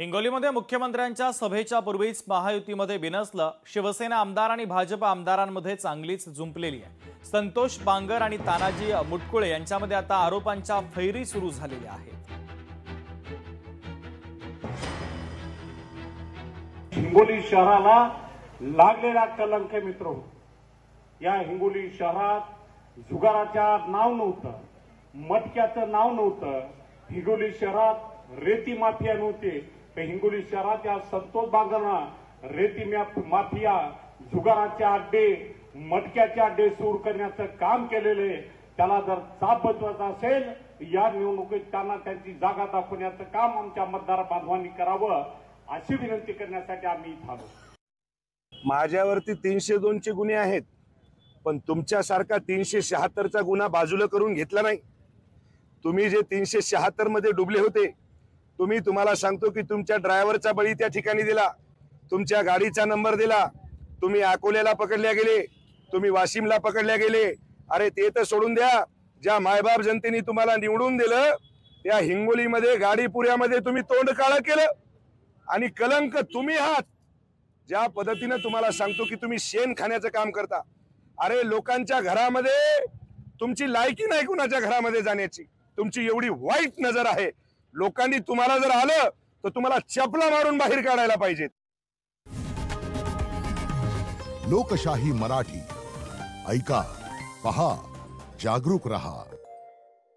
हिंगोलीमध्ये मुख्यमंत्र्यांच्या सभेच्या पूर्वीच महायुतीमध्ये बिनसलं। शिवसेना आमदार आणि भाजप आमदारांमध्ये चांगलीच जुंपलेली आहे। संतोष बांगर आणि तानाजी मुटकुळे यांच्यामध्ये आता आरोपांच्या फैरी सुरू झालेल्या आहेत। हिंगोली शहराला लागलेला कलंक मित्र, या हिंगोली शहरात जुगाराच्या नाव नव्हतं, मटक्याचं नाव नव्हतं, हिंगोली शहरात रेती माफिया नव्हते। हिंगोली शहरात या संतोष बांगरना रेती माफिया, जुगाराचे अड्डे, मटक्याचे अड्डे सुरू करण्याचं काम केलेले। त्याला जर चाप बसवायचा असेल, या निवडणुकीत त्यांना त्यांची जागा दाखवण्याचं काम आमच्या मतदार बांधवांनी करावं, अशी विनंती करण्यासाठी आम्ही इथं आलो। माझ्यावरती 302 चे गुन्हे आहेत, पण तुमच्यासारखा 376चा गुन्हा बाजूला करून घेतला नाही। तुम्ही जे 376 मध्ये डुबले होते, तुम्हाला सांगतो की तुमच्या ड्रायव्हरचा बळी त्या ठिकाणी दिला, तुमच्या गाडीचा नंबर दिला, तुम्ही अकोल्याला पकडल्या गेले, तुम्ही वाशिमला पकडल्या गेले। अरे ते तर सोडून द्या, ज्या मायबाप जनतेने तुम्हाला निवडून दिलं त्या हिंगोलीमध्ये गाडीपुऱ्यामध्ये तुम्ही तोंड काळं केलं आणि कलंक तुम्ही आहात। ज्या पद्धतीने तुम्हाला सांगतो की तुम्ही शेण खाण्याचं काम करता। अरे लोकांच्या घरामध्ये तुमची लायकी नाही कुणाच्या घरामध्ये जाण्याची, तुमची एवढी वाईट नजर आहे। लोकांनी तुम्हाला जर आलं तर तुम्हाला चपला मारून बाहेर काढायला पाहिजे। लोकशाही मराठी ऐका, पहा, जागरूक रहा।